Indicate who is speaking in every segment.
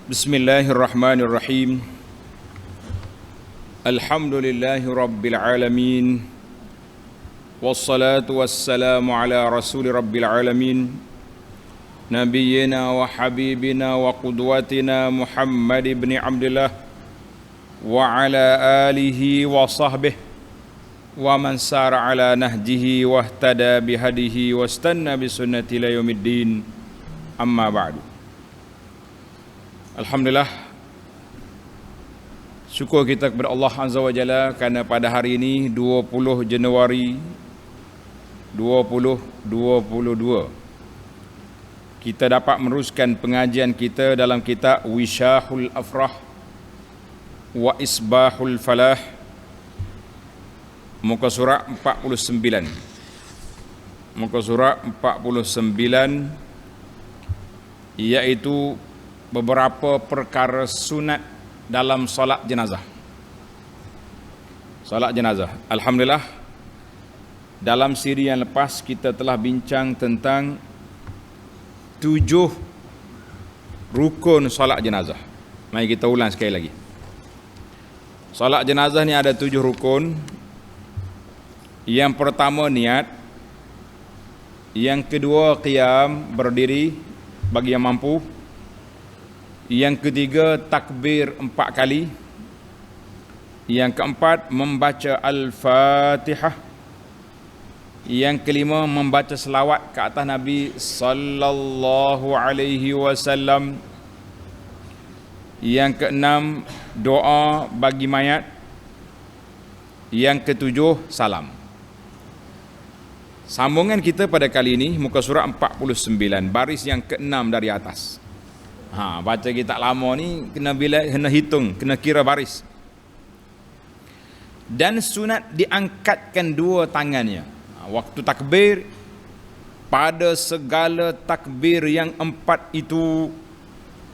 Speaker 1: Bismillahirrahmanirrahim. Alhamdulillahi rabbil alamin. Wassalatu wassalamu ala rasuli rabbil alamin. Nabiyyina wa habibina wa qudwatina Muhammad ibn Abdullah wa ala alihi wa sahbihi wa man sara ala nahjihi wa ihtada bihadihi wa istanna bisunnati ila yaumiddin. Amma ba'du. Alhamdulillah, syukur kita kepada Allah Azza wa Jalla kerana pada hari ini 20 Januari 2022 kita dapat meneruskan pengajian kita dalam kitab Wishahul Afrah wa Isbahul Falah, muka surat 49. Muka surat 49 iaitu beberapa perkara sunat dalam solat jenazah. Solat jenazah. Alhamdulillah, dalam siri yang lepas kita telah bincang tentang 7 rukun solat jenazah. Mari kita ulang sekali lagi. Solat jenazah ni ada 7 rukun. Yang pertama niat. Yang kedua qiyam, berdiri bagi yang mampu. Yang ketiga takbir 4 kali. Yang keempat membaca Al-Fatihah. Yang kelima membaca selawat ke atas Nabi sallallahu alaihi wasallam. Yang keenam doa bagi mayat. Yang ketujuh salam. Sambungan kita pada kali ini muka surat 49, baris yang keenam dari atas. Baca kitab lama ni kena hitung, kena kira baris. Dan sunat diangkatkan 2 tangannya. Waktu takbir, pada segala takbir yang 4 itu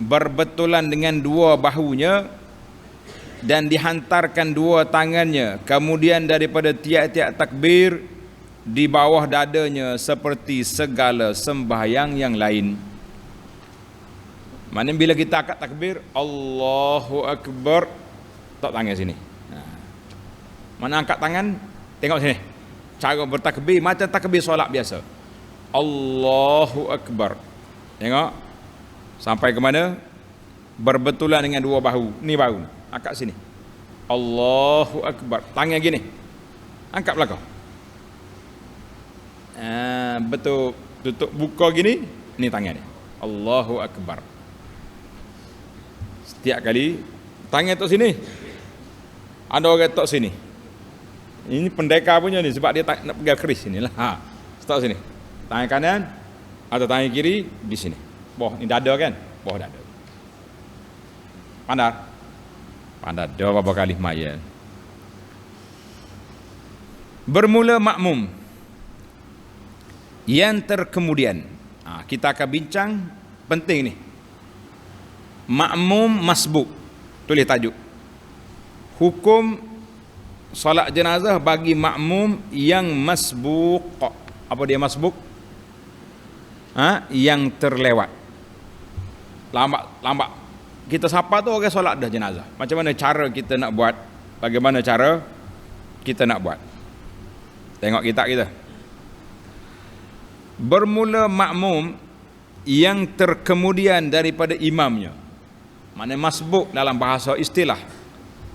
Speaker 1: berbetulan dengan 2 bahunya dan dihantarkan 2 tangannya. Kemudian daripada tiap-tiap takbir di bawah dadanya seperti segala sembahyang yang lain. Mana bila kita angkat takbir, Allahu Akbar, tak tangan sini. Mana angkat tangan, tengok sini. Cara bertakbir macam takbir solat biasa. Allahu Akbar. Tengok. Sampai ke mana? Berbetulan dengan 2 bahu. Ni bahu. Angkat sini. Allahu Akbar. Tangan gini. Angkat belakang. Betul. Tutup buka gini. Ni tangan ni. Allahu Akbar. Setiap kali tangan tok sini, ada orang tok sini. Ini pendekar punya ni, sebab dia nak pegang keris sinilah. Tok sini. Tangan kanan atau tangan kiri di sini. Bawah ni dada kan? Bawah dada. Pandar. Pandar dah berapa kali mayat. Bermula makmum. Yang terkemudian. Kita akan bincang penting ni. Makmum masbuk. Tulis tajuk. Hukum solat jenazah bagi makmum yang masbuk. Apa dia masbuk? Yang terlewat. Lambat. Kita siapa tu orang solat dah jenazah. Macam mana cara kita nak buat? Bagaimana cara kita nak buat? Tengok kitab kita. Bermula makmum yang terkemudian daripada imamnya. Mana masbuk dalam bahasa istilah,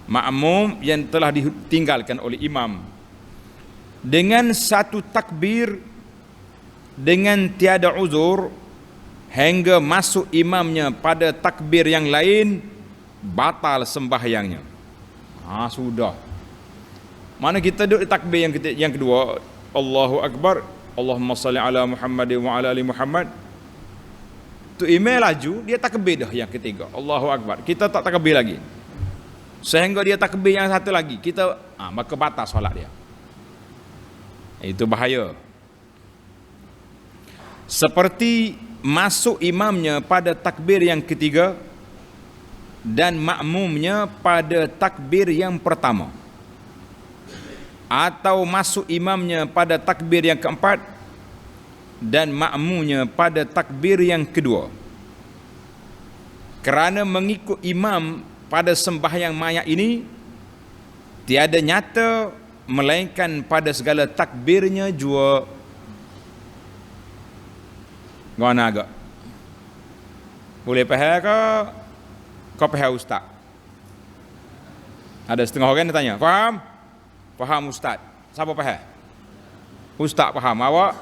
Speaker 1: makmum yang telah ditinggalkan oleh imam, dengan 1 takbir dengan tiada uzur hingga masuk imamnya pada takbir yang lain, batal sembahyangnya. Sudah. Mana kita duduk di takbir yang kedua, Allahu Akbar, Allahumma salli ala Muhammad wa ala ali Muhammad. Tu imam laju, dia takbir dah yang ketiga, Allahu Akbar. Kita tak takbir lagi. Sehingga dia takbir yang satu lagi, kita maka batal solat dia. Itu bahaya. Seperti masuk imamnya pada takbir yang ketiga dan makmumnya pada takbir yang pertama, atau masuk imamnya pada takbir yang keempat dan makmumnya pada takbir yang kedua. kerana mengikut imam pada sembahyang mayat ini tiada nyata melainkan pada segala takbirnya jua. Gimana agak? Boleh faham ke? Kau faham ustaz? Ada setengah orang yang tanya, faham? Faham ustaz. Siapa faham? Ustaz faham. Awak?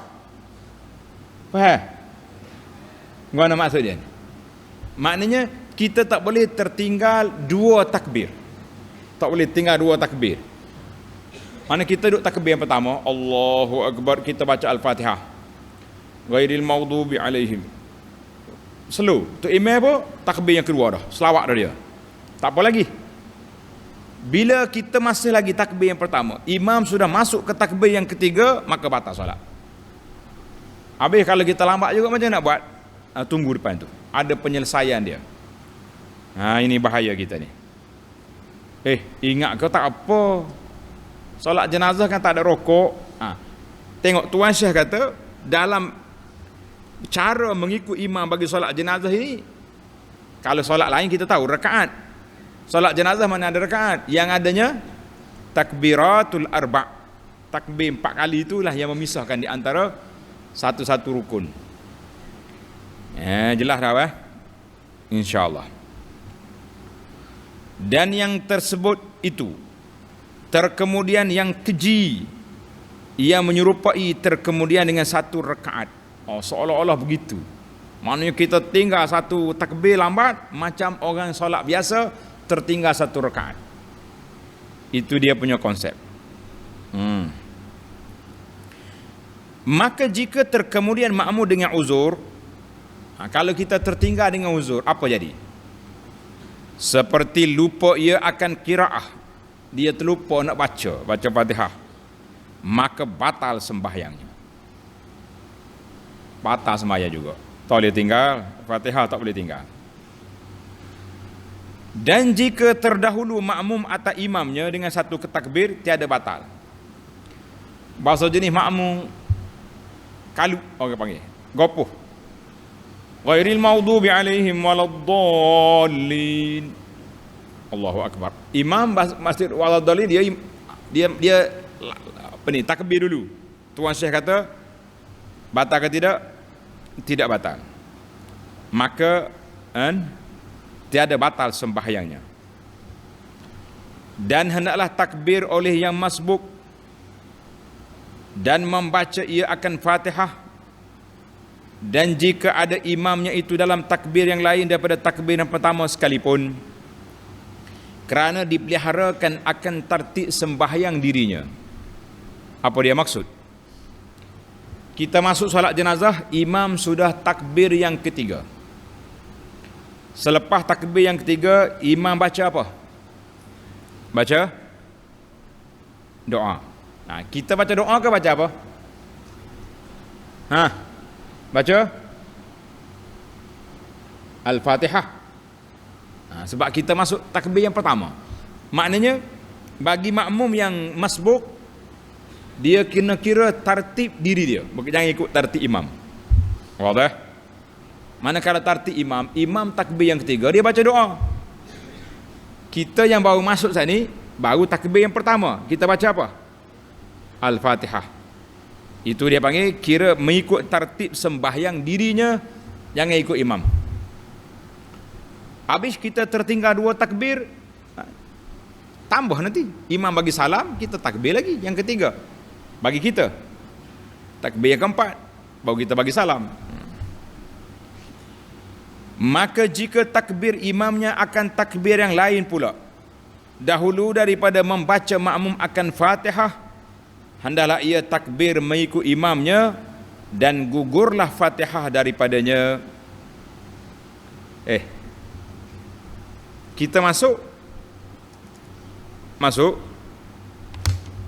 Speaker 1: Faham? Gimana maksud dia? Maknanya kita tak boleh tertinggal dua takbir. Tak boleh tinggal dua takbir. Mana kita duduk takbir yang pertama, Allahu Akbar, kita baca Al-Fatihah. Ghairil maghdubi alaihim. Slow. Tu imam apa? Takbir yang kedua dah. Selawat dah dia. Tak apa lagi. Bila kita masih lagi takbir yang pertama, imam sudah masuk ke takbir yang ketiga, maka batal solat. Habis kalau kita lambat juga macam nak buat? Tunggu depan tu. Ada penyelesaian dia. Ini bahaya kita ni. Ingat kau tak apa. Solat jenazah kan tak ada rokok. Tengok Tuan Syekh kata dalam cara mengikut imam bagi solat jenazah ini, kalau solat lain kita tahu rakaat. Solat jenazah mana ada rakaat? Yang adanya takbiratul arba'. Takbir 4 kali itulah yang memisahkan di antara satu-satu rukun. Jelas dah insya-Allah. Dan yang tersebut itu terkemudian yang keji, ia menyerupai terkemudian dengan satu rakaat. Seolah-olah begitu. Maknanya kita tinggal satu takbir lambat macam orang solat biasa tertinggal satu rakaat. Itu dia punya konsep. Maka jika terkemudian makmum dengan uzur, kalau kita tertinggal dengan uzur, apa jadi? Seperti lupa ia akan qiraah, dia terlupa nak baca Fatihah, maka batal sembahyangnya. Batal sembahyang juga. Tak boleh tinggal Fatihah, tak boleh tinggal. Dan jika terdahulu makmum atau imamnya dengan satu takbir, tiada batal. Bahasa jenis makmum kalu orang panggil gopoh. Ghairil maghdubi alaihim waladdallin. Allahu akbar. Imam masjid waladdallin dia apa ni, takbir dulu. Tuan Syekh kata batal ke tidak? Tidak batal. Maka tiada batal sembahyangnya. Dan hendaklah takbir oleh yang masbuk dan membaca ia akan Fatihah. Dan jika ada imamnya itu dalam takbir yang lain daripada takbir yang pertama sekalipun, kerana dipeliharakan akan tertib sembahyang dirinya. Apa dia maksud? Kita masuk solat jenazah, imam sudah takbir yang ketiga. Selepas takbir yang ketiga, imam baca apa? Baca doa. Kita baca doa ke baca apa? Baca Al-Fatihah. Sebab kita masuk takbir yang pertama. Maknanya bagi makmum yang masbuk, dia kena kira tartib diri dia, jangan ikut tartib imam. Wadah? Manakala tartib imam, imam takbir yang ketiga dia baca doa. Kita yang baru masuk saat ni, baru takbir yang pertama, kita baca apa? Al-Fatihah. Itu dia panggil kira mengikut tartib sembahyang dirinya, jangan ikut imam. Habis kita tertinggal 2 takbir, tambah nanti imam bagi salam, kita takbir lagi yang ketiga. Bagi kita takbir yang keempat, baru kita bagi salam. Maka jika takbir imamnya akan takbir yang lain pula, dahulu daripada membaca makmum akan Fatihah, hendaklah ia takbir mengikut imamnya dan gugurlah Fatihah daripadanya. Kita masuk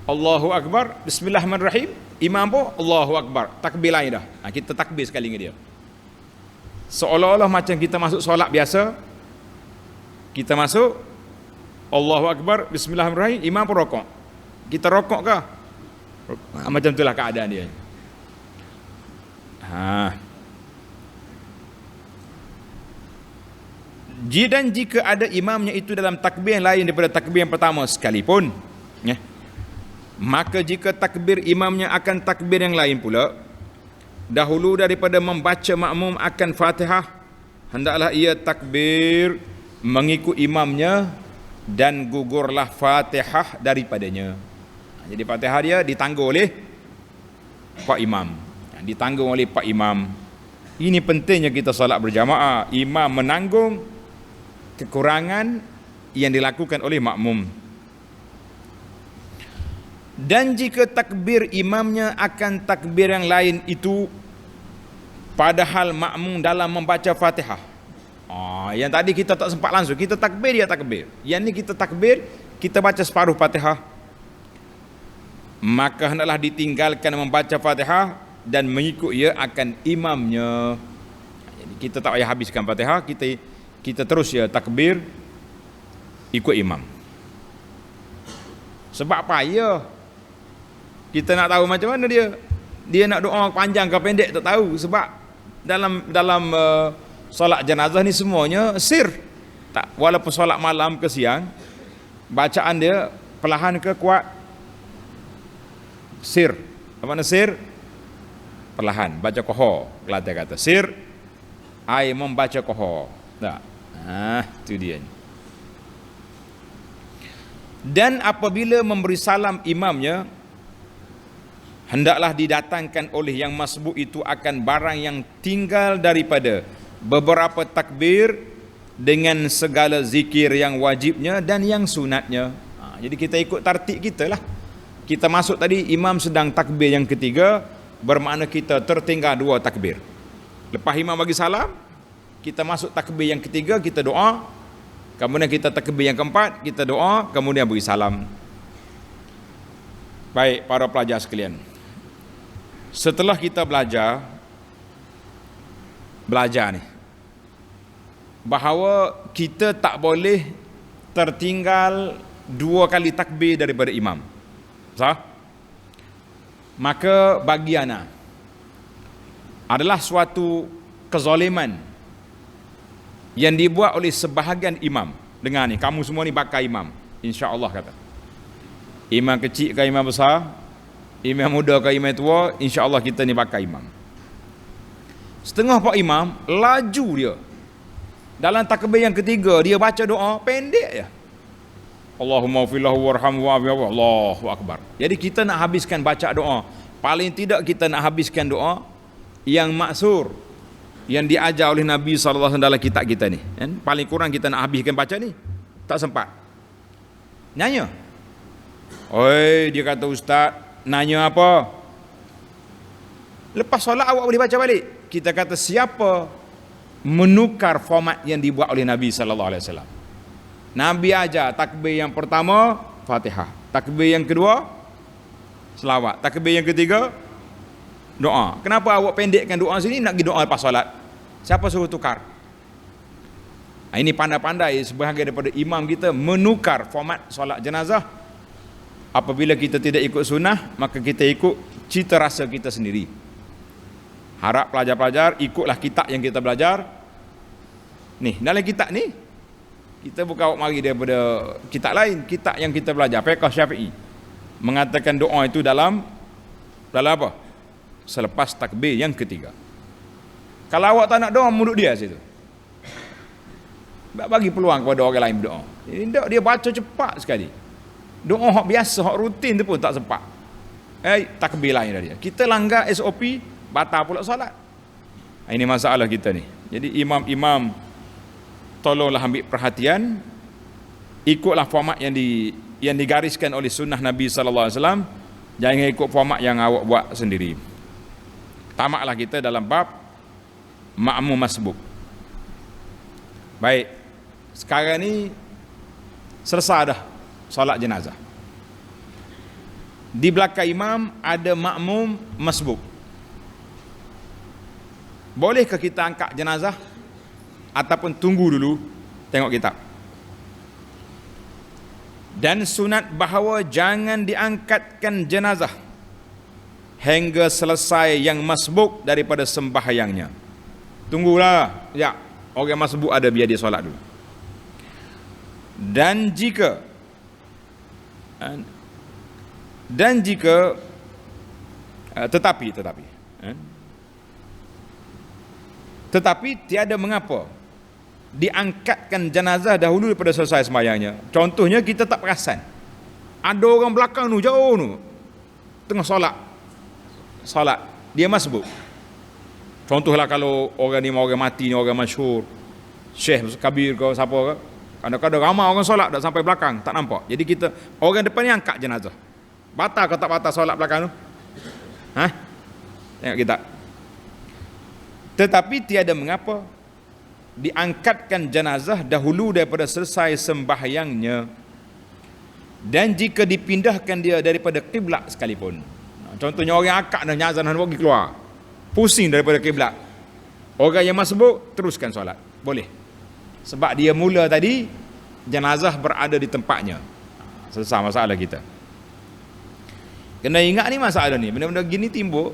Speaker 1: Allahu Akbar, Bismillahirrahmanirrahim. Imam pun Allahu Akbar, takbir lain dah. Kita takbir sekali dengan dia. Seolah-olah macam kita masuk solat biasa. Kita masuk Allahu Akbar, Bismillahirrahmanirrahim, imam pun rokok. Kita rokok ke? Macam itulah keadaan dia. Dan jika ada imamnya itu dalam takbir yang lain daripada takbir yang pertama sekalipun, ya, maka jika takbir imamnya akan takbir yang lain pula, dahulu daripada membaca makmum akan Fatihah, hendaklah ia takbir mengikut imamnya dan gugurlah Fatihah daripadanya. Jadi Fatihah dia ditanggung oleh Pak Imam. Ditanggung oleh Pak Imam. Ini pentingnya kita solat berjamaah. Imam menanggung kekurangan yang dilakukan oleh makmum. Dan jika takbir imamnya akan takbir yang lain itu, padahal makmum dalam membaca Fatihah. Yang tadi kita tak sempat langsung, kita takbir, dia takbir. Yang ni kita takbir, kita baca separuh Fatihah. Maka hendaklah ditinggalkan membaca Fatihah dan mengikut ia akan imamnya. Jadi kita tak payah habiskan Fatihah, kita terus ya takbir ikut imam. Sebab apa? Ya, kita nak tahu macam mana dia nak doa panjang ke pendek tak tahu. Sebab dalam solat jenazah ni semuanya sir. Tak, walaupun solat malam ke siang, bacaan dia perlahan ke kuat? Sir. Apa makna sir? Perlahan, baca koho. Kelantan kata sir, ai membaca koho. Tak. Itu dia. Dan apabila memberi salam imamnya, hendaklah didatangkan oleh yang masbuk itu akan barang yang tinggal daripada beberapa takbir dengan segala zikir yang wajibnya dan yang sunatnya. Jadi kita ikut tartib kita lah. Kita masuk tadi, imam sedang takbir yang ketiga, bermakna kita tertinggal 2 takbir. Lepas imam bagi salam, kita masuk takbir yang ketiga, kita doa. Kemudian kita takbir yang keempat, kita doa, kemudian beri salam. Baik para pelajar sekalian, setelah kita belajar ni bahawa kita tak boleh tertinggal 2 kali takbir daripada imam, sah? Maka bagi ana adalah suatu kezaliman yang dibuat oleh sebahagian imam. Dengar ni, kamu semua ni bakal imam, insya-Allah kata. Imam kecil ke imam besar, imam muda ke imam tua, insya-Allah kita ni bakal imam. Setengah pak imam laju dia. Dalam takbir yang ketiga dia baca doa pendek je. Allahumma fillahu warhamhu wa'afi, Allahu akbar. Jadi kita nak habiskan baca doa, paling tidak kita nak habiskan doa yang maksur, yang diajar oleh Nabi SAW dalam kitab kita ni, kan? Paling kurang kita nak habiskan baca ni. Tak sempat. Nanya. Oi, dia kata ustaz, nanya apa? Lepas solat awak boleh baca balik. Kita kata siapa menukar format yang dibuat oleh Nabi SAW? Nabi ajar takbir yang pertama Fatihah, takbir yang kedua selawat, takbir yang ketiga doa. Kenapa awak pendekkan doa sini, nak pergi doa lepas solat? Siapa suruh tukar? Ini pandai-pandai sebahagian daripada imam kita menukar format solat jenazah. Apabila kita tidak ikut sunnah, maka kita ikut cita rasa kita sendiri. Harap pelajar-pelajar ikutlah kitab yang kita belajar. Ni, dalam kitab ni kita bukan awak mari daripada kitab lain. Kitab yang kita belajar, Fiqh Syafi'i, mengatakan doa itu dalam apa? Selepas takbir yang ketiga. Kalau awak tak nak doa, mulut dia situ. Bagi peluang kepada orang lain berdoa. Dia baca cepat sekali. Doa hak biasa, hak rutin tu pun tak sempat. Takbir lain dah dia. Kita langgar SOP, batal pula solat. Ini masalah kita ni. Jadi imam-imam, tolonglah ambil perhatian, ikutlah format yang digariskan oleh sunnah Nabi SAW. Jangan ikut format yang awak buat sendiri. Tamaklah kita dalam bab makmum masbuk. Baik, sekarang ni selesai dah solat jenazah. Di belakang imam ada makmum masbuk. Bolehkah kita angkat jenazah ataupun tunggu dulu tengok kitab? Dan sunat bahawa jangan diangkatkan jenazah hingga selesai yang masbuk daripada sembahyangnya. Tunggulah, ya, orang masbuk ada, biar dia solat dulu. Dan jika dan jika tetapi tetapi tiada mengapa diangkatkan jenazah dahulu daripada selesai sembahyangnya. Contohnya kita tak perasan ada orang belakang tu jauh tu tengah solat dia masbuk. Contohlah kalau orang ni orang mati ni, orang masyhur, Syekh Kabir ke siapa ke, kadang-kadang ramai orang solat dah sampai belakang tak nampak. Jadi kita orang depan ni angkat jenazah. Batal ke tak batal solat belakang tu? Tengok kita. Tetapi tiada mengapa diangkatkan jenazah dahulu daripada selesai sembahyangnya, dan jika dipindahkan dia daripada kiblat sekalipun. Contohnya orang akad dah jenazah nak pergi keluar, pusing daripada kiblat, orang yang masbuk teruskan solat, boleh. Sebab dia mula tadi jenazah berada di tempatnya. Selesai masalah kita. Kena ingat ni masalah ni, benda-benda gini timbul.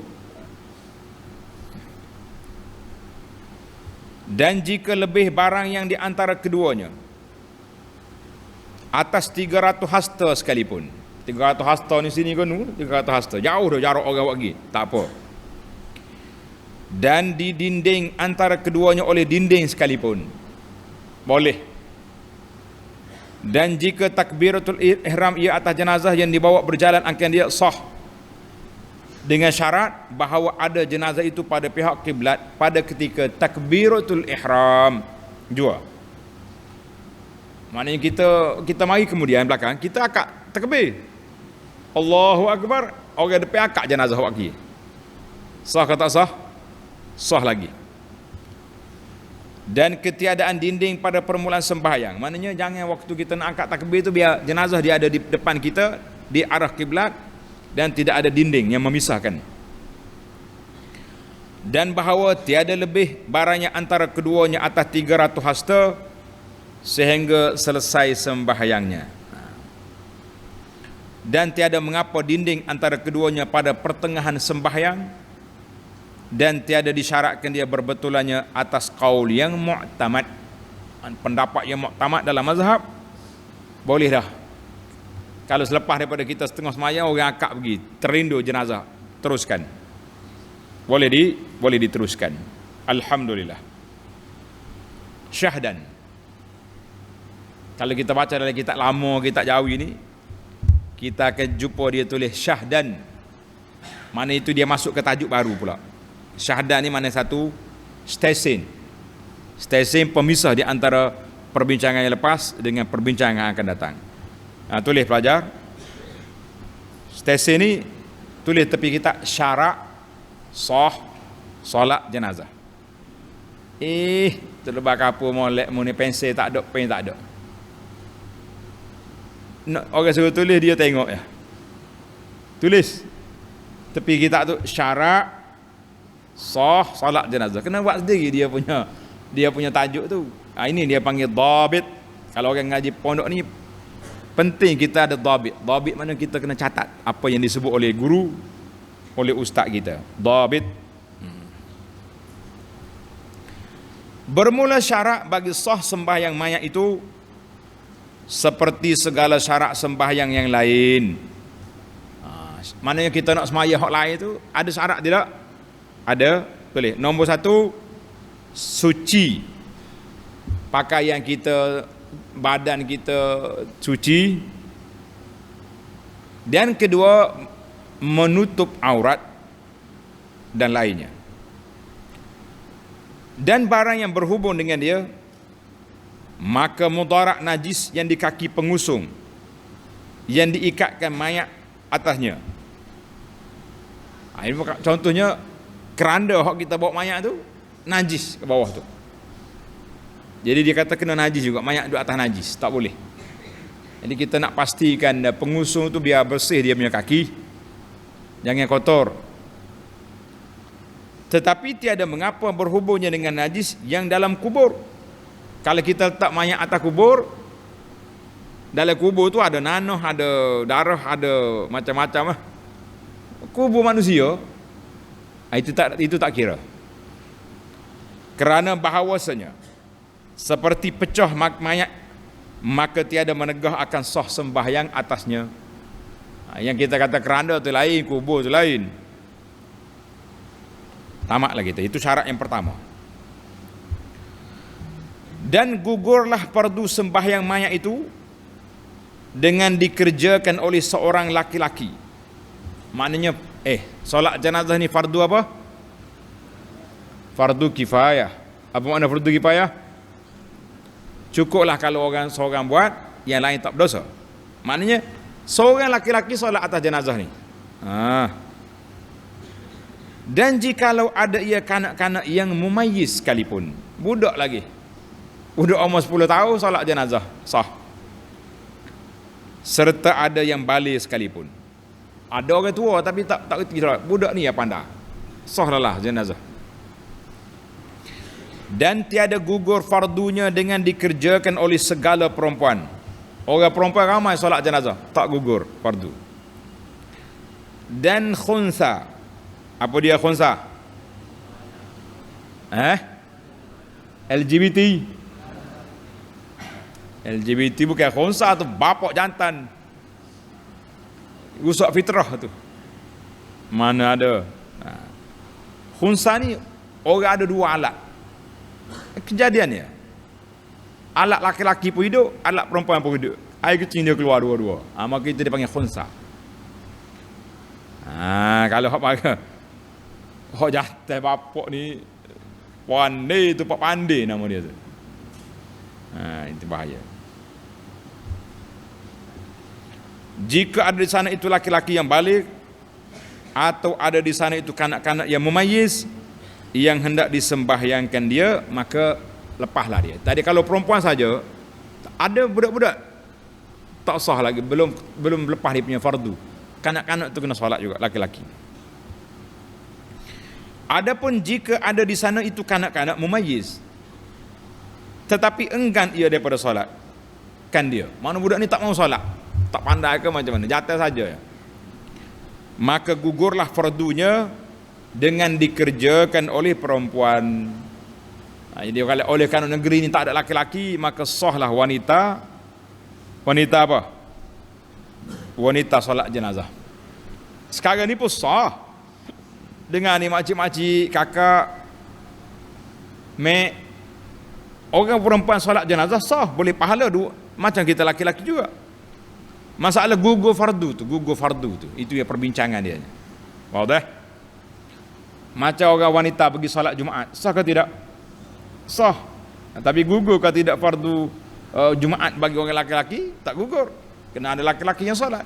Speaker 1: Dan jika lebih barang yang di antara keduanya atas 300 hasta sekalipun. 300 hasta ni sini kan, 300 hasta. Jauh dah jarak orang buat pergi, tak apa. Dan di dinding antara keduanya oleh dinding sekalipun, boleh. Dan jika takbiratul ihram ia atas jenazah yang dibawa berjalan akan dia sah, dengan syarat bahawa ada jenazah itu pada pihak kiblat pada ketika takbiratul ihram jua. Maknanya kita mari kemudian belakang kita akad takbir, Allahu Akbar, orang depan akad jenazah lagi. Sah ke tak sah? Sah lagi. Dan ketiadaan dinding pada permulaan sembahyang, maknanya jangan waktu kita nak angkat takbir tu biar jenazah dia ada di depan kita di arah kiblat dan tidak ada dinding yang memisahkan. Dan bahawa tiada lebih barangnya antara keduanya atas 300 hasta sehingga selesai sembahyangnya. Dan tiada mengapa dinding antara keduanya pada pertengahan sembahyang, dan tiada disyaratkan dia berbetulannya atas qaul yang mu'tamad. Pendapat yang mu'tamad dalam mazhab boleh dah. Kalau selepas daripada kita setengah sembahyang orang akad pergi, terindu jenazah, teruskan. Boleh diteruskan. Alhamdulillah. Syahdan. Kalau kita baca dalam kitab lama, kitab Jawi ni, kita akan jumpa dia tulis syahdan. Mana itu dia masuk ke tajuk baru pula. Syahdan ni mana satu stesen pemisah di antara perbincangan yang lepas dengan perbincangan yang akan datang. Tulis pelajar, stesen ni tulis tepi kita syarak sah solat jenazah. Terlebar apa molek mu ni, pensel tak ada, pen tak ada. Orang suruh tulis dia tengok ya. Tulis tepi kita tu syarak sah solat jenazah. Kena buat sendiri dia punya tajuk tu. Ini dia panggil dhabit. Kalau orang ngaji pondok ni penting kita ada dhabit. Dhabit mana kita kena catat apa yang disebut oleh guru, oleh ustaz kita. Dhabit. Bermula syarat bagi sah sembahyang mayat itu seperti segala syarat sembahyang yang lain. Maknanya kita nak sembahyang hak lain tu ada syarat tidak? Ada. Boleh. Nombor 1, suci. Pakaian kita, badan kita suci. Dan kedua, menutup aurat dan lainnya. Dan barang yang berhubung dengan dia, maka mudarak najis yang di kaki pengusung yang diikatkan mayat atasnya. Ini contohnya keranda hak kita bawa mayat tu najis ke bawah tu. Jadi dia kata kena najis juga, mayat duduk atas najis, tak boleh. Jadi kita nak pastikan pengusung tu biar bersih dia punya kaki, jangan kotor. Tetapi tiada mengapa berhubungnya dengan najis yang dalam kubur. Kalau kita letak mayat atas kubur, dalam kubur tu ada nanah, ada darah, ada macam-macam lah. Kubur manusia, itu tak kira. Kerana bahawasanya seperti pecah mayat maka tiada menegah akan sah sembahyang atasnya. Yang kita kata keranda tu lain, kubur tu lain. Tamaklah kita. Itu syarat yang pertama. Dan gugurlah fardu sembahyang mayat itu dengan dikerjakan oleh seorang laki-laki. Maknanya solat jenazah ni fardu apa? Fardu kifayah. Apa makna fardu kifayah? Cukuplah kalau seorang buat, yang lain tak berdosa. Maknanya seorang laki-laki solat atas jenazah ni. Dan jikalau ada ia kanak-kanak yang mumayyiz sekalipun, budak lagi, budak umur 10 tahun solat jenazah sah. Serta ada yang balik sekalipun. Ada orang tua tapi tak reti solat, budak ni yang pandai, sah lah jenazah. Dan tiada gugur fardunya dengan dikerjakan oleh segala perempuan. Orang perempuan ramai solat jenazah, tak gugur fardu. Dan khunsa. Apa dia khunsa? LGBT. LGBT bukan khunsa tu, bapak jantan. Rusak fitrah tu. Mana ada. Khunsa ni orang ada dua alat. Kejadiannya, alat laki-laki pun hidup, alat perempuan pun hidup. Air kecil dia keluar dua-dua. Maka itu dia panggil khunsa. Kalau hak marah, hak jantan bapak ni pandai tu, pak pandai nama dia tu. Itu bahaya. Jika ada di sana itu laki-laki yang balik, atau ada di sana itu kanak-kanak yang mumayyiz yang hendak disembahyangkan dia, maka lepaslah dia. Tadi kalau perempuan saja, ada budak-budak tak sah lagi, belum lepas dia punya fardu. Kanak-kanak tu kena solat juga, laki-laki. Adapun jika ada di sana itu kanak-kanak mumayyiz, tetapi enggan ia daripada solat, kan dia, mana budak ni tak mau solat, tak pandai ke macam mana, jatuh saja, maka gugurlah fardunya dengan dikerjakan oleh perempuan. Jadi kalau oleh kanun negeri ni tak ada laki-laki, maka sahlah wanita apa? Wanita solat jenazah. Sekarang ni pun sah. Dengan ni makcik-makcik, kakak, mek, orang perempuan solat jenazah sah, boleh pahala dua, macam kita laki-laki juga. Masalah gugur fardu tu, itu ya perbincangan dia. Wadah. Macam orang wanita pergi solat Jumaat, sah ke tidak? Sah. Tapi gugur ke tidak fardu Jumaat bagi orang laki-laki? Tak gugur. Kena ada laki-laki yang solat.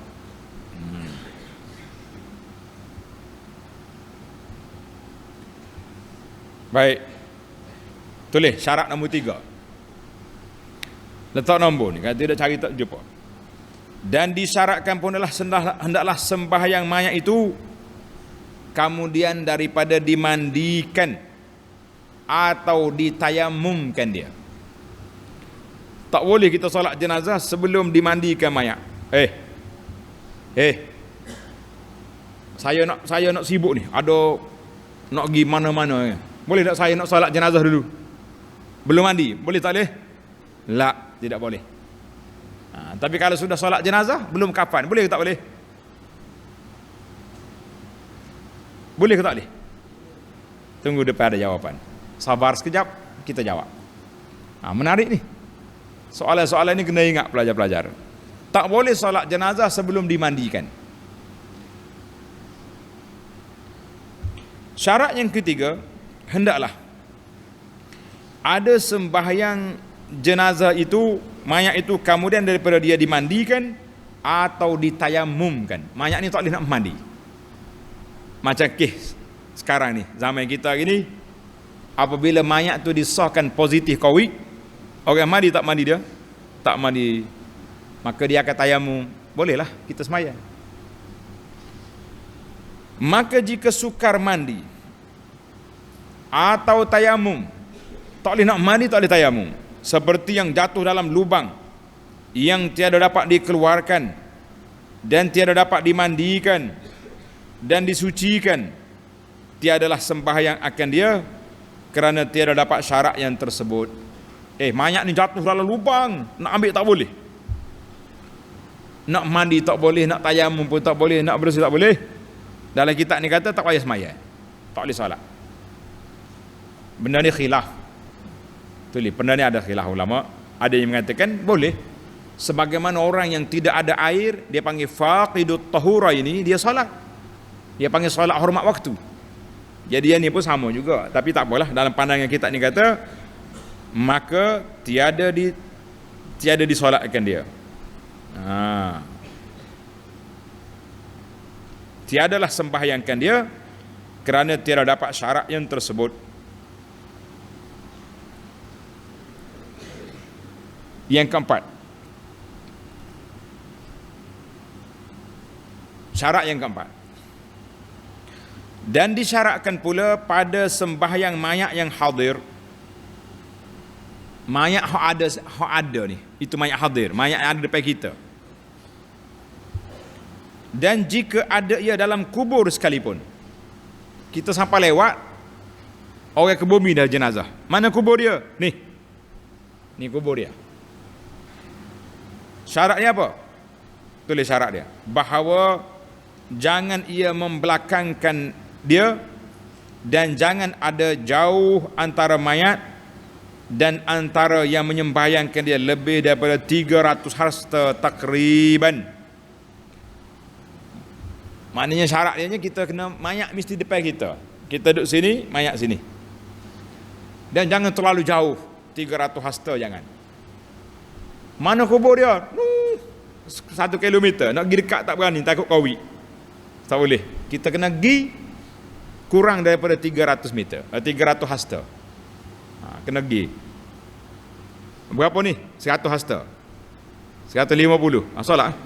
Speaker 1: Baik. Tulis syarat nombor 3. Letak nombor ni, kalau tidak cari tak jumpa. Dan disyaratkan pun hendaklah sembahyang mayat itu kemudian daripada dimandikan atau ditayamumkan dia. Tak boleh kita solat jenazah sebelum dimandikan mayat. Saya nak sibuk ni, ada nak pergi mana-mana. Boleh tak saya nak solat jenazah dulu? Belum mandi, boleh tak boleh? Tidak boleh. Tapi kalau sudah solat jenazah, belum kafan, boleh ke tak boleh? Boleh ke tak boleh? Tunggu depan ada jawapan. Sabar sekejap, kita jawab. Menarik ni. Soalan-soalan ni kena ingat pelajar-pelajar. Tak boleh solat jenazah sebelum dimandikan. Syarat yang ketiga, hendaklah ada sembahyang jenazah itu, mayat itu kemudian daripada dia dimandikan atau ditayamumkan. Mayat ni tak boleh nak mandi. Macam kes sekarang ni, zaman kita gini, apabila mayat tu disahkan positif COVID, orang mandi tak mandi dia? Tak mandi. Maka dia akan tayamum. Bolehlah kita sembahyang. Maka jika sukar mandi atau tayamum, tak boleh nak mandi, tak boleh tayamum, seperti yang jatuh dalam lubang yang tiada dapat dikeluarkan dan tiada dapat dimandikan dan disucikan, tiadalah sembahyang akan dia kerana tiada dapat syarat yang tersebut. Mayat ni jatuh dalam lubang, nak ambil tak boleh. Nak mandi tak boleh, nak tayamum pun tak boleh, nak bersih tak boleh. Dalam kitab ni kata tak payah sembahyang. Tak boleh solat. Benda ni khilaf. Tulis, benda ni ada khilaf ulama. Ada yang mengatakan boleh. Sebagaimana orang yang tidak ada air, dia panggil faqidut tahura ini, dia solat. Dia panggil solat hormat waktu. Jadi yang ni pun sama juga. Tapi tak apalah, dalam pandangan kitab ni kata, maka tiada disolatkan dia. Tiadalah sembahyangkan dia kerana tiada dapat syarat yang tersebut. Yang keempat, syarat yang keempat, dan disyaratkan pula pada sembahyang mayat yang hadir. Mayat hak ada ni, itu mayat hadir, mayat yang ada depan kita. Dan jika ada ia dalam kubur sekalipun, kita sampai lewat, orang ke bumi dah jenazah. Mana kubur dia? Ni kubur dia. Syaratnya apa? Tulis syarat dia, bahawa jangan ia membelakangkan dia, dan jangan ada jauh antara mayat dan antara yang menyembahyangkan dia lebih daripada 300 hasta takriban. Maknanya syarat dia kita kena mayat mesti depan kita. Kita duduk sini, mayat sini. Dan jangan terlalu jauh, 300 hasta jangan. Mana kubur dia? 1 kilometer. Nak pergi dekat tak berani, takut kawit. Tak boleh. Kita kena pergi kurang daripada 300 meter, 300 hasta. Kena pergi. Berapa ni? 100 hasta. 150. Solat.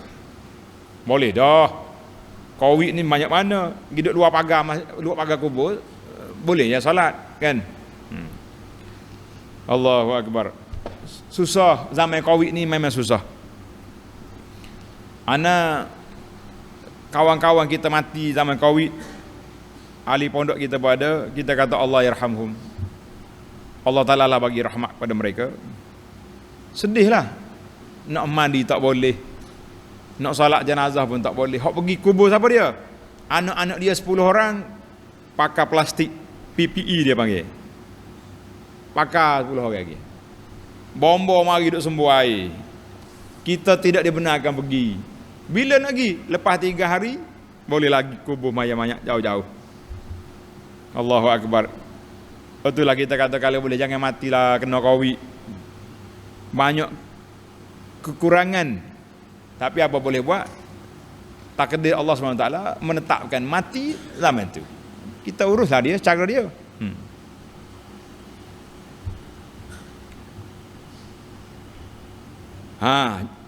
Speaker 1: Boleh dah. Kawit ni banyak mana? Pergi duduk luar pagar kubur, boleh ya solat, kan? Allahu Akbar. Susah zaman Covid ni, memang susah. Ana kawan-kawan kita mati zaman Covid, ahli pondok kita berada, kita kata Allah yarhamhum. Allah Ta'ala lah bagi rahmat pada mereka. Sedihlah. Nak mandi tak boleh, nak salat jenazah pun tak boleh. Hak pergi kubur siapa dia? Anak-anak dia 10 orang pakai plastik PPE dia panggil. Pakai 10 orang lagi. Bomba mari duk sembuh air. Kita tidak dibenarkan pergi. Bila nak pergi? Lepas 3 hari boleh lagi kubur mayat-mayat jauh-jauh. Allahu Akbar. Itulah kita kata kalau boleh jangan matilah kena Covid. Banyak kekurangan. Tapi apa boleh buat? Takdir Allah SWT menetapkan mati zaman tu. Kita uruslah dia cara dia.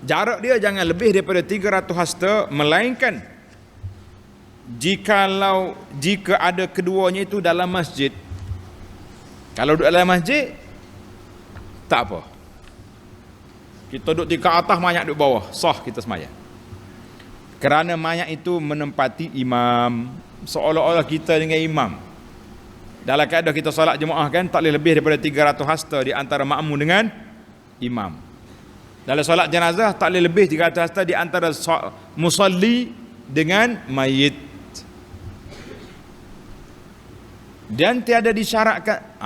Speaker 1: Jarak dia jangan lebih daripada 300 hasta, melainkan jika ada keduanya itu dalam masjid. Kalau duduk dalam masjid tak apa. Kita duduk di atas, mayat duduk bawah, sah kita sembahyang. Kerana mayat itu menempati imam, seolah-olah kita dengan imam. Dalam keadaan kita solat jemaah kan, tak boleh lebih daripada 300 hasta di antara makmum dengan imam. Dalam solat jenazah tak boleh lebih 300 hasta di antara musalli dengan mayit. Dan tiada disyaratkan.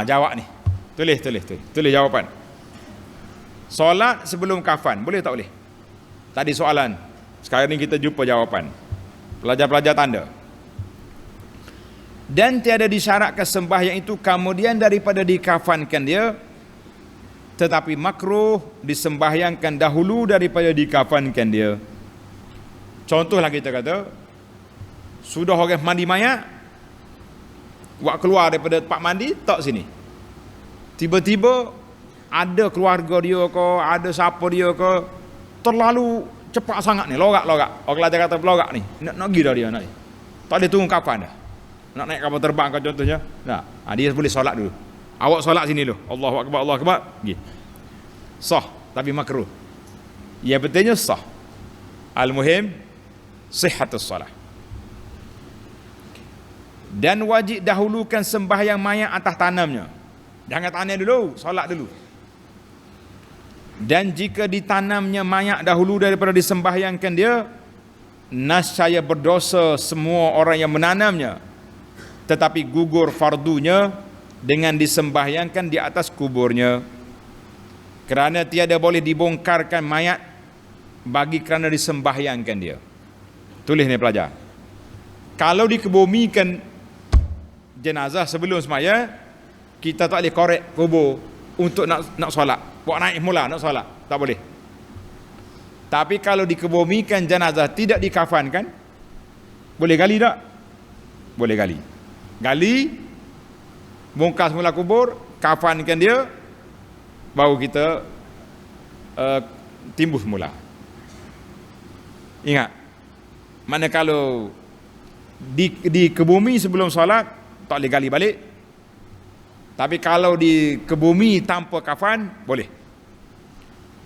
Speaker 1: Jawab ni. Tulis jawapan. Solat sebelum kafan boleh tak boleh? Tadi soalan. Sekarang ni kita jumpa jawapan. Pelajar-pelajar tanda. Dan tiada disyaratkan sembahyang itu kemudian daripada dikafankan dia, tetapi makruh disembahyangkan dahulu daripada dikafankan dia. Contohlah kita kata, sudah orang mandi mayat, buat keluar daripada tempat mandi, tak sini. Tiba-tiba ada keluarga dia ke, ada siapa dia ke, terlalu cepat sangat ni, lorak-lorak. Orang Kelantan kata lorak ni, nak pergi dah dia nak. Tak boleh tunggu kapan dah. Nak naik kapal terbang ke contohnya. Dia boleh solat dulu. Awak solat sini dulu. Allahu Akbar, Allahu Akbar. Pergi. Sah, tapi makruh. Yang pentingnya sah. Al-muhim sihhatus salah. Dan wajib dahulukan sembahyang mayat atas tanamnya. Jangan tanam dulu, solat dulu. Dan jika ditanamnya mayat dahulu daripada disembahyangkan dia, nascaya berdosa semua orang yang menanamnya, tetapi gugur fardunya dengan disembahyangkan di atas kuburnya. Kerana tiada boleh dibongkarkan mayat bagi kerana disembahyangkan dia. Tulis ni pelajar. Kalau dikebumikan jenazah sebelum semaya, kita tak boleh korek kubur untuk nak solat. Buat naik mula nak solat, tak boleh. Tapi kalau dikebumikan jenazah tidak dikafankan, boleh gali tak? Boleh gali. Gali, bongkar semula kubur, kafankan dia, baru kita timbus mula. Ingat, mana kalau dikebumi sebelum solat, tak boleh gali balik. Tapi kalau dikebumi tanpa kafan, boleh.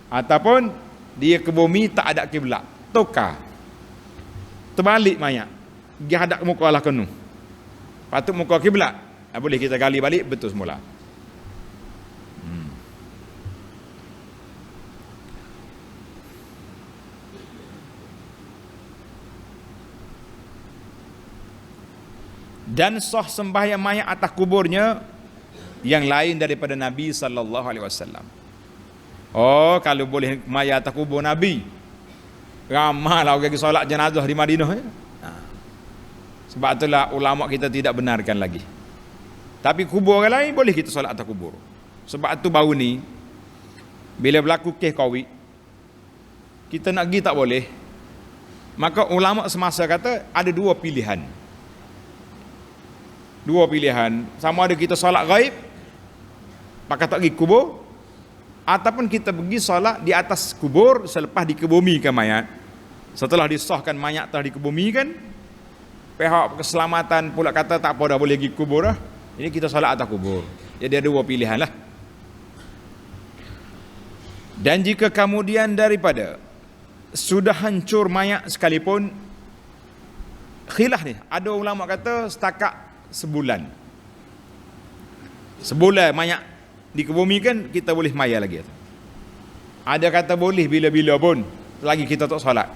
Speaker 1: Ataupun dia kebumi tak ada kiblat, tukar, terbalik mayat, dia hadap muka Allah kenu, patut muka kiblat, boleh kita gali balik betul semula. Dan sah sembahyang mayat atas kuburnya yang lain daripada Nabi sallallahu alaihi wasallam. Oh, kalau boleh mayat atas kubur Nabi, ramailah orang pergi solat jenazah di Madinah ya. Sebab itulah ulama kita tidak benarkan lagi. Tapi kubur orang lain boleh kita solat atas kubur. Sebab itu baru ni bila berlaku kes Covid, kita nak pergi tak boleh. Maka ulama semasa kata ada dua pilihan. Dua pilihan, sama ada kita solat gaib pakai tak pergi kubur, ataupun kita pergi solat di atas kubur selepas dikebumikan mayat. Setelah disahkan mayat telah dikebumikan, pihak keselamatan pula kata tak apa dah boleh pergi kubur dah. Ini kita solat atas kubur. Jadi ada dua pilihan lah. Dan jika kemudian daripada sudah hancur mayat sekalipun, khilaf ni, ada ulama kata setakat sebulan mayat dikebumikan kita boleh maya lagi. Ada kata boleh bila-bila pun lagi kita tak solat.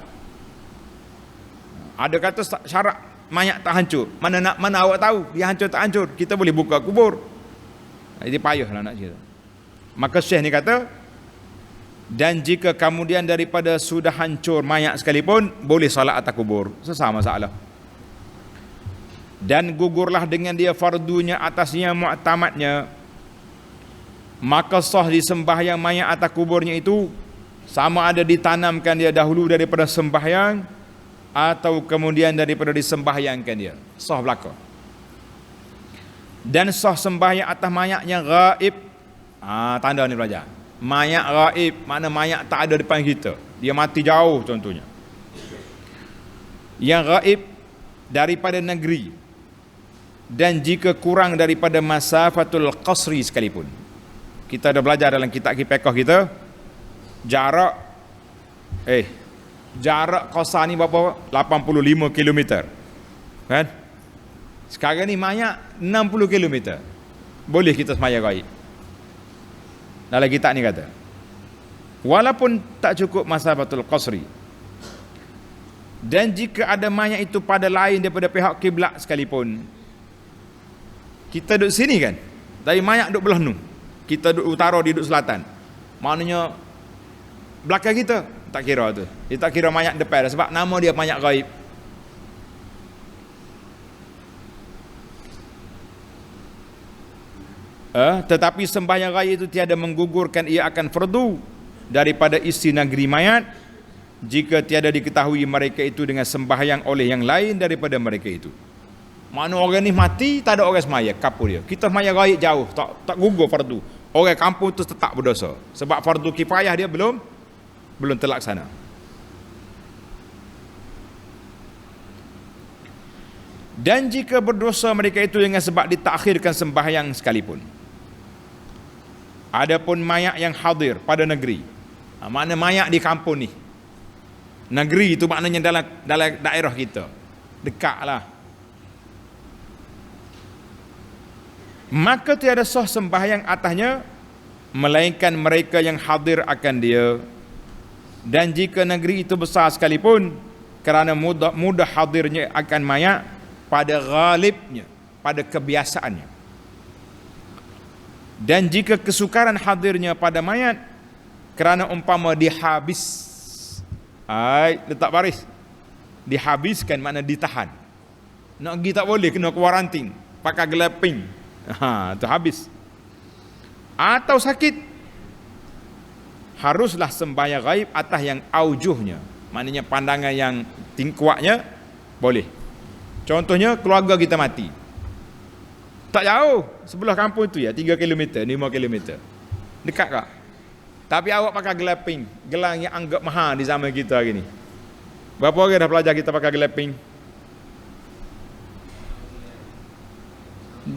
Speaker 1: Ada kata syarat mayat tak hancur. Mana awak tahu dia hancur tak hancur? Kita boleh buka kubur. Jadi payahlah nak cerita. Maka Syekh ni kata, dan jika kemudian daripada sudah hancur mayat sekalipun boleh solat atas kubur, sesama masalah. Dan gugurlah dengan dia fardunya atasnya mu'tamadnya, maka sah disembahyang mayat atas kuburnya itu, sama ada ditanamkan dia dahulu daripada sembahyang atau kemudian daripada disembahyangkan dia, sah belaka. Dan sah sembahyang atas mayat yang gaib. Tanda ni pelajar, mayat gaib mana mayat tak ada depan kita, dia mati jauh contohnya, yang gaib daripada negeri, dan jika kurang daripada masafatul qasri sekalipun. Kita dah belajar dalam kitab fiqh kita, jarak qasar ni berapa? 85 km kan? Sekarang ni mayat 60 km, boleh kita sembahyang gaib. Dalam kitab ni kata, walaupun tak cukup masafatul qasri. Dan jika ada mayat itu pada lain daripada pihak kiblat sekalipun, kita duduk sini kan, dari mayat duduk belah nu, kita duduk utara, dia duduk selatan, maknanya belakang kita tak kira tu, dia tak kira mayat depan dah, sebab nama dia mayat gaib. Tetapi sembahyang gaib itu tiada menggugurkan ia akan fardu daripada isi negeri mayat, jika tiada diketahui mereka itu dengan sembahyang oleh yang lain daripada mereka itu. Mana orang ni mati, tak ada orang semaya, kapur dia. Kita semaya gaib jauh, tak gugur fardu. Orang kampung tu tetap berdosa. Sebab fardu kifayah dia belum terlaksana. Dan jika berdosa mereka itu dengan sebab ditakhirkan sembahyang sekalipun. Adapun mayat yang hadir pada negeri, mana mayat di kampung ni, negeri itu maknanya dalam daerah kita, dekatlah, maka tiada sah sembahyang atasnya melainkan mereka yang hadir akan dia. Dan jika negeri itu besar sekalipun, kerana mudah hadirnya akan mayat pada ghalibnya, pada kebiasaannya. Dan jika kesukaran hadirnya pada mayat kerana umpama dihabis, letak baris, dihabiskan makna ditahan, nak pergi tak boleh, kena kuarantin, pakai gelaping, tu habis. Atau sakit, haruslah sembahyang gaib atas yang aujuhnya, maknanya pandangan yang kuatnya boleh. Contohnya keluarga kita mati, tak jauh, sebelah kampung tu ya, 3 km, 5 km, dekat tak? Tapi awak pakai gelaping, gelang yang anggap mahal di zaman kita hari ni. Berapa orang dah pelajar kita pakai gelaping?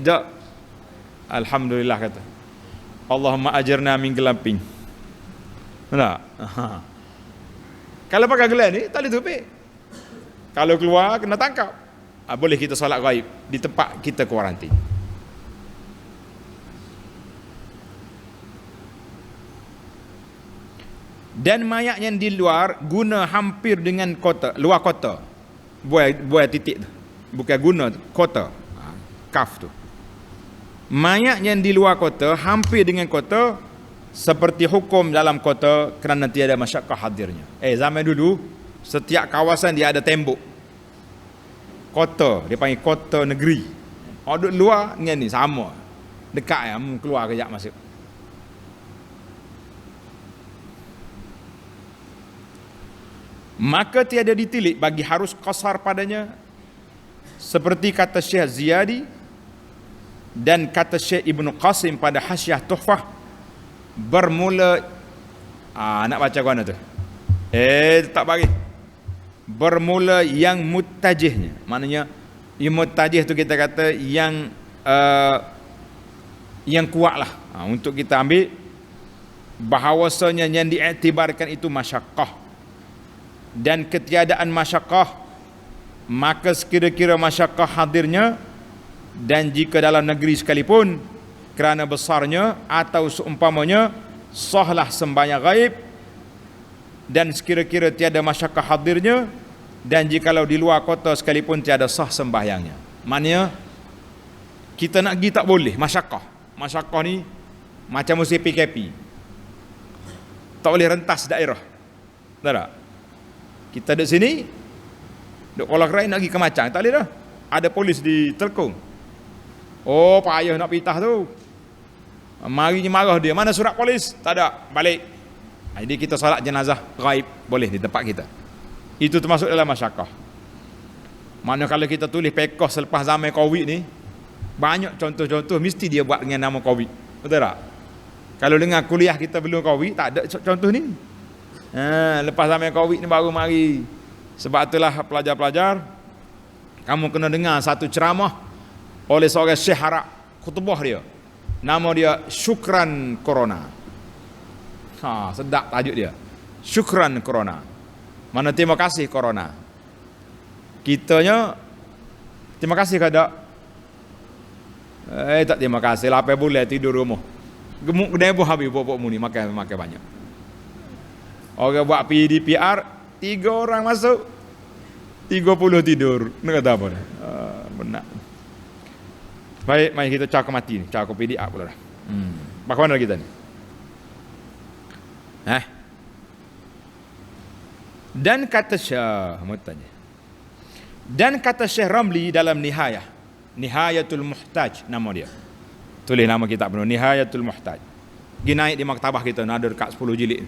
Speaker 1: Tak. Alhamdulillah kata. Allahumma ajirna min gelaping. Tak? Kalau pakai gelang ni, tak boleh tupik. Kalau keluar, kena tangkap. Boleh kita solat gaib di tempat kita kuarantin. Dan mayat yang di luar guna hampir dengan kota, luar kota. Buat titik tu. Bukan guna tu, kota. Kaf tu. Mayat yang di luar kota hampir dengan kota seperti hukum dalam kota kerana tiada masyarakat hadirnya. Zaman dulu setiap kawasan dia ada tembok. Kota, dia panggil kota negeri. Orang duduk luar dengan ni sama. Dekat ya, keluar kejap masuk. Maka tiada ditilik bagi harus qasar padanya, seperti kata Syekh Ziyadi dan kata Syekh Ibnu Qasim pada Hasyiah Tuhfah, bermula nak baca ke mana tu? Tak bagi. Bermula yang mutajihnya, maknanya yang mutajih tu kita kata yang kuat lah, untuk kita ambil bahawasanya yang diiktibarkan itu masyaqqah. Dan ketiadaan masyaqqah, maka sekira-kira masyaqqah hadirnya, dan jika dalam negeri sekalipun kerana besarnya atau seumpamanya sahlah sembahyang gaib, dan sekira-kira tiada masyaqqah hadirnya, dan jikalau di luar kota sekalipun tiada sah sembahyangnya. Maknanya kita nak pergi tak boleh, masyaqqah ni macam musim PKP, tak boleh rentas daerah, tak? Kita duduk sini, duduk Kolak Rai nak pergi ke Macang, tak boleh dah. Ada polis di Telkung. Oh, payah nak pitah tu. Marinya marah dia. Mana surat polis? Tak ada. Balik. Jadi kita solat jenazah gaib boleh di tempat kita. Itu termasuk dalam masyaqqah. Mana kalau kita tulis pekoh selepas zaman Covid ni, banyak contoh-contoh mesti dia buat dengan nama Covid. Betul tak? Kalau dengar kuliah kita belum Covid, tak ada contoh ni. Lepas zaman Covid ni baru mari. Sebab itulah pelajar-pelajar, kamu kena dengar satu ceramah oleh seorang Syekh Arab, khutbah dia, nama dia Syukran Corona. Sedap tajuk dia, Syukran Corona, mana terima kasih Corona. Kitanya terima kasih ke tak? Tak terima kasih, 8 bulan tidur rumah, gemuk gede habis bobok mu ni, makan banyak. Orang buat PDPR 3 orang masuk, 30 tidur. Nak kata apa dah? Benar. Baik, mari kita cakap mati ni. Cakap PDR pula dah. Bagaimana kita ni? Dan kata Syekh Ramli dalam Nihayatul Muhtaj, nama dia. Tulis nama kitab penuh, Nihayatul Muhtaj. Pergi naik di maktabah kita, ada dekat 10 jilid.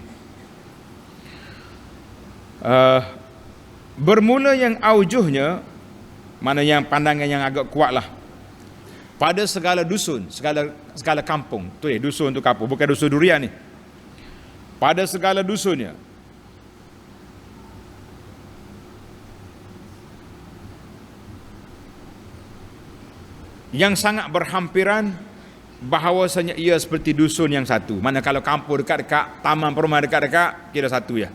Speaker 1: Bermula yang aujuhnya, mana yang pandangan yang agak kuat lah, pada segala dusun, segala kampung. Tu dusun tu kampung, bukan dusun durian ni. Pada segala dusunnya, yang sangat berhampiran, bahawasanya ia seperti dusun yang satu. Mana kalau kampung dekat-dekat, taman perumahan dekat-dekat, kira satu ya.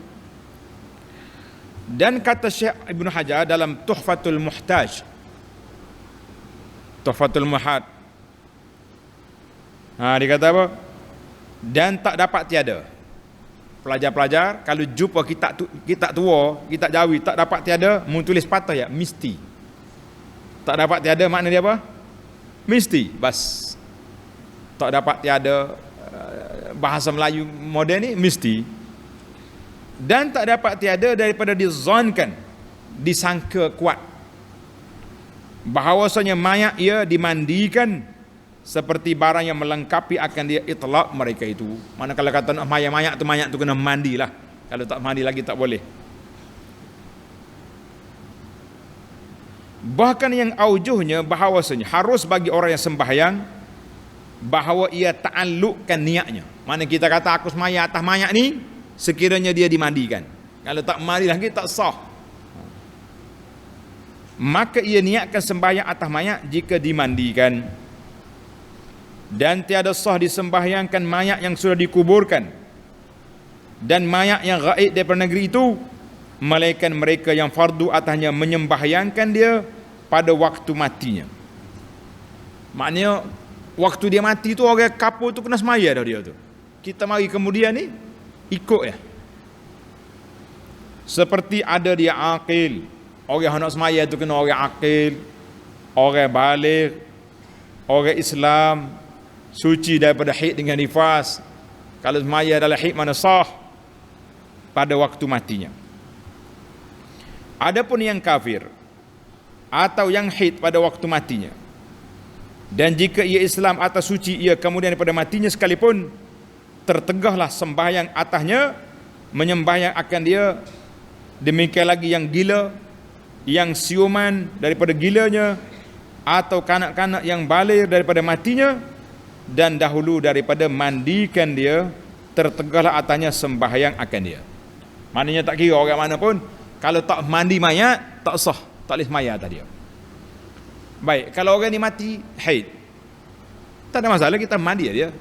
Speaker 1: Dan kata Syekh Ibnu Hajar dalam Tuhfatul Muhtaj, dia kata apa? dan tak dapat tiada. Pelajar-pelajar kalau jumpa kitab tua, kitab Jawi tak dapat tiada, mu tulis patah ya, mesti. Tak dapat tiada makna dia apa? Mesti. Bas. Tak dapat tiada, bahasa Melayu moden ni mesti. Dan tak dapat tiada daripada dizankan, disangka kuat, bahawasanya mayat ia dimandikan seperti barang yang melengkapi akan dia itlaq mereka itu. Mana kalau kata nak mayat tu kena mandilah. Kalau tak mandi lagi tak boleh. Bahkan yang aujuhnya bahawasanya harus bagi orang yang sembahyang bahawa ia ta'alluqkan niatnya. Mana kita kata aku sembahyang atas mayat ni sekiranya dia dimandikan. Kalau tak mandi lagi tak sah. Maka ia niatkan sembahyang atas mayat jika dimandikan. Dan tiada sah disembahyangkan mayat yang sudah dikuburkan dan mayat yang gaib daripada negeri itu, melainkan mereka yang fardu atasnya menyembahyangkan dia pada waktu matinya. Maknanya waktu dia mati tu orang kapur tu kena semaya dah dia tu. Kita mari kemudian ni ikut ya. Seperti ada dia akil. Orang nak semaya tu kena orang akil, orang baligh, orang Islam, suci daripada haid dengan nifas. Kalau semaya adalah haid mana sah pada waktu matinya. Adapun yang kafir atau yang haid pada waktu matinya, dan jika ia Islam atau suci ia kemudian daripada matinya sekalipun, tertegahlah sembahyang atasnya, menyembahyang akan dia. Demikian lagi yang gila, yang siuman daripada gilanya, atau kanak-kanak yang baligh daripada matinya, dan dahulu daripada mandikan dia, tertegahlah atasnya sembahyang akan dia. Maknanya tak kira orang mana pun, kalau tak mandi mayat tak sah, tak boleh sembahyang atas dia. Baik, kalau orang ni mati haid, tak ada masalah kita mandi dia.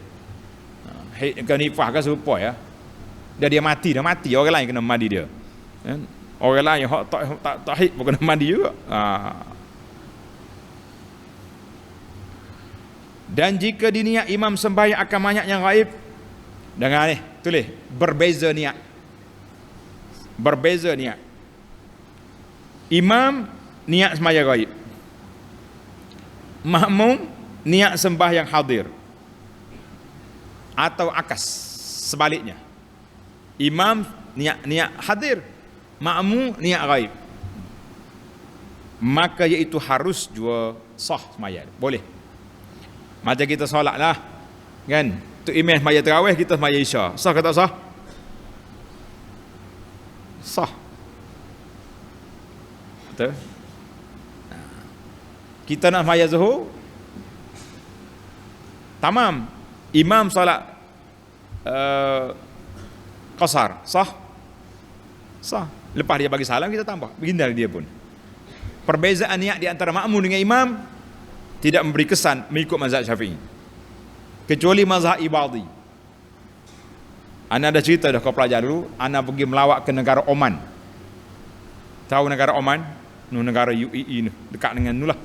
Speaker 1: Haid ke nifas ke serupa ya. Dia mati, orang lain kena mandi dia. Orang lain yang tak haid pun kena mandi juga. Dan jika diniat imam sembahyang akan mayat yang gaib, dengan ni tulis berbeza niat. Berbeza niat. Imam niat sembahyang gaib, makmum niat sembahyang hadir, atau akas sebaliknya. Imam niat hadir, makmum niat gaib. Maka iaitu harus jua sah sembahyang. Boleh. Macam kita solat lah, kan? Tu imam sembahyang tarawih, kita sembahyang isya. Sah ke tak sah? Sah. Betul? Kita nak sembahyang zuhur, tamam. Imam solat qasar, sah? Sah. Lepas dia bagi salam, kita tambah. Begini dia pun. Perbezaan niat di antara makmum dengan imam tidak memberi kesan mengikut mazhab Syafi'i, kecuali mazhab Ibadhi. Ana ada cerita dah kau pelajar dulu. Ana pergi melawat ke negara Oman. Tahu negara Oman? Negara UAE ni, dekat dengan nulah.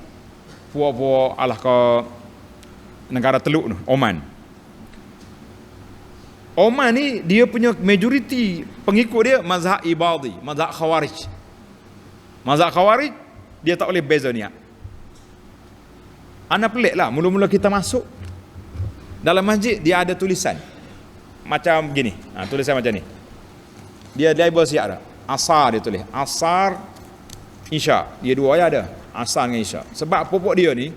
Speaker 1: Puak-puak alah ke negara Teluk tu, Oman. Oman ni dia punya majoriti pengikut dia mazhab Ibadhi, mazhab Khawarij. Mazhab Khawarij dia tak boleh beza niat. Ana pelik lah, mula-mula kita masuk dalam masjid dia ada tulisan macam gini. Tulisan macam ni. Dia label siap dah. Asar dia tulis. Asar Isya. Dia dua ayat ada. Asar dengan Isya. Sebab pokok dia ni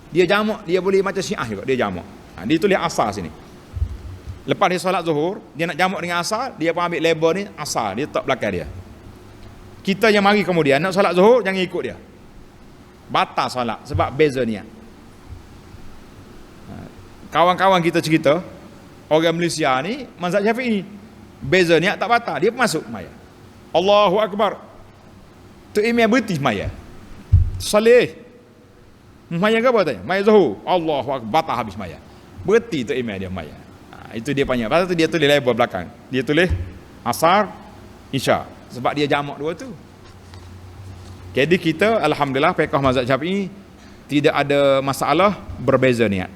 Speaker 1: dia jamak, dia boleh macam Syiah juga, dia jamak. Dia tulis asar sini. Lepas dia solat zuhur, dia nak jamak dengan asar, dia pun ambil label ni asar, dia letak belakang dia. Kita yang mari kemudian nak solat zuhur jangan ikut dia. Batal solat sebab beza niat. Kawan-kawan kita cerita, orang Malaysia ni mazhab Syafi'i, beza niat tak batal, dia pun masuk maya. Allahu Akbar. Tu imam berhenti maya. Salih. Maya ke apa tanya? Maya zuhur. Allahu Akbar, batal habis maya. Berhenti tu imam dia maya. Itu dia panggil. Pasal tu dia tulis label belakang. Dia tulis asar Isya. Sebab dia jamak dua tu. Jadi kita alhamdulillah fiqh mazhab Syafi'i tidak ada masalah berbeza niat.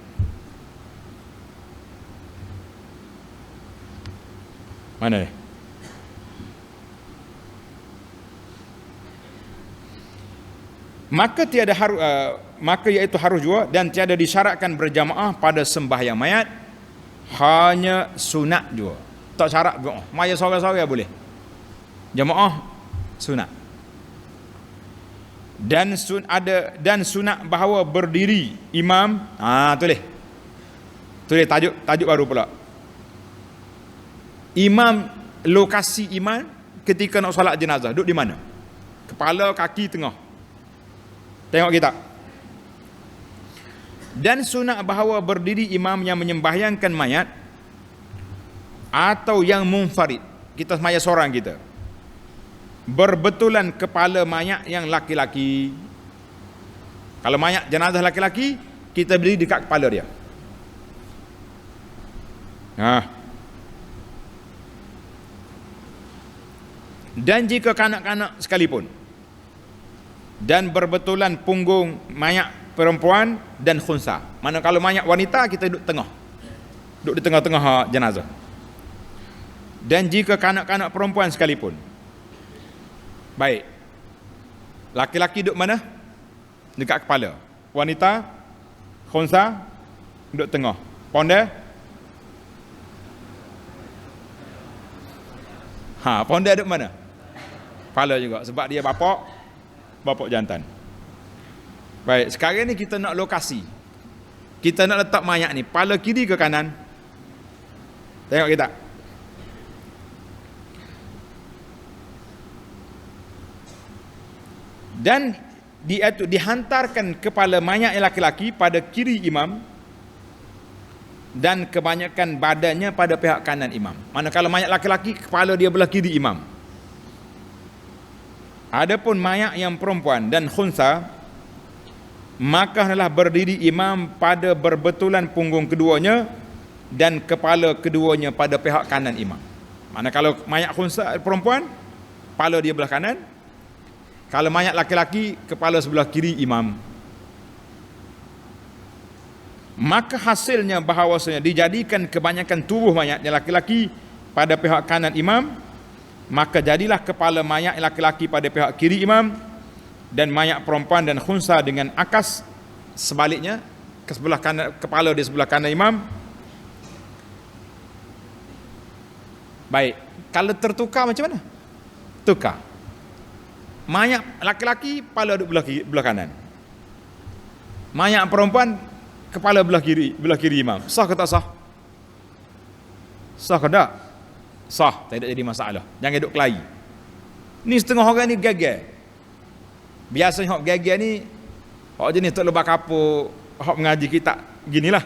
Speaker 1: Mana ni? Maka iaitu harus juga dan tiada disyaratkan berjamaah pada sembahyang mayat, hanya sunat juga. Tak syarat juga. Mayat sorang-sorang boleh. Jamaah sunat. Dan sunat bahawa berdiri imam. Tulis tajuk baru pula. Imam, lokasi imam ketika nak solat jenazah duduk di mana? Kepala, kaki, tengah. Tengok kita. Dan sunat bahawa berdiri imam yang menyembahyangkan mayat atau yang munfarid. Kita sembahyang seorang kita. Berbetulan kepala mayat yang laki-laki. Kalau mayat jenazah laki-laki, kita berdiri dekat kepala dia. Dan jika kanak-kanak sekalipun, dan berbetulan punggung mayat perempuan dan khunsa. Mana kalau mayat wanita kita duduk tengah. Duduk di tengah-tengah jenazah. Dan jika kanak-kanak perempuan sekalipun. Baik. Laki-laki duduk mana? Dekat kepala. Wanita khunsa duduk tengah. Ponda? Ponda duduk mana? Kepala juga sebab dia bapak jantan. Baik, sekarang ni kita nak lokasi. Kita nak letak mayat ni kepala kiri ke kanan? Tengok kita. Dan dihantarkan kepala mayat yang laki-laki pada kiri imam dan kebanyakan badannya pada pihak kanan imam. Manakala mayat laki-laki kepala dia belah kiri imam. Adapun mayat yang perempuan dan khunsa, maka adalah berdiri imam pada berbetulan punggung keduanya dan kepala keduanya pada pihak kanan imam. Manakala mayat khunsa perempuan, kepala dia belah kanan. Kalau mayat laki-laki, kepala sebelah kiri imam. Maka hasilnya bahawasanya dijadikan kebanyakan tubuh mayat yang laki-laki pada pihak kanan imam, maka jadilah kepala mayat laki-laki pada pihak kiri imam dan mayat perempuan dan khunsa dengan akas sebaliknya ke sebelah kanan, kepala di sebelah kanan imam. Baik, kalau tertukar macam mana? Tukar. Mayat laki-laki kepala duduk belah kanan. Mayat perempuan kepala belah kiri imam. Sah ke tak sah? Sah ke tak? Sah, tak jadi masalah. Jangan duduk kelahi. Ni setengah orang ni gagal. Biasanya hok gagal ni hok jenis tok lebah kapur, hok mengaji kitab ginilah.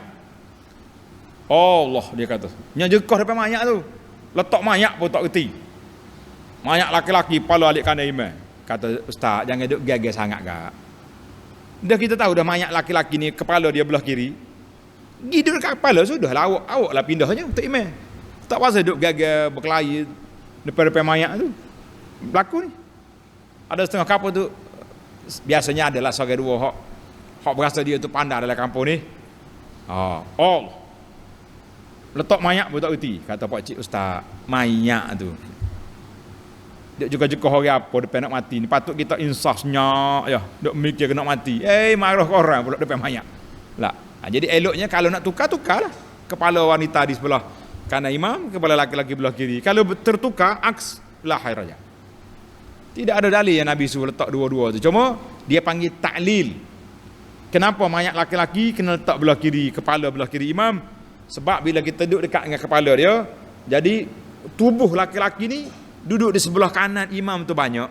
Speaker 1: Allah dia kata. Nya jekah depan mayat tu. Letak mayat pun tak reti. Mayat laki-laki kepala alik kanan imam. Kata ustaz, jangan duduk gagal sangat kak. Dah kita tahu dah mayat laki-laki ni kepala dia belah kiri. Gidul kat kepala sudah lah, awak lah pindahnya untuk imam. Tak pasal duduk gagal berkelahi depan-depan mayat tu. Berlaku ni. Ada setengah kapal tu biasanya adalah seorang dua hok berasa dia tu pandai dalam kampung ni. Letak mayat pun tak reti. Kata pak cik ustaz, mayat tu dia juga orang apa depan nak mati ni, patut kita insafnya ya, duk mikir nak mati. Marah orang pula depan mayat. Lah, jadi eloknya kalau nak tukarlah. Kepala wanita di sebelah kanan imam, kepala laki-laki belah kiri. Kalau tertukar aks la khairah. Tidak ada dalil yang Nabi suruh letak dua-dua tu. Cuma dia panggil taklil. Kenapa mayat laki-laki kena letak belah kiri, kepala belah kiri imam? Sebab bila kita duduk dekat dengan kepala dia, jadi tubuh laki-laki ni duduk di sebelah kanan imam tu banyak.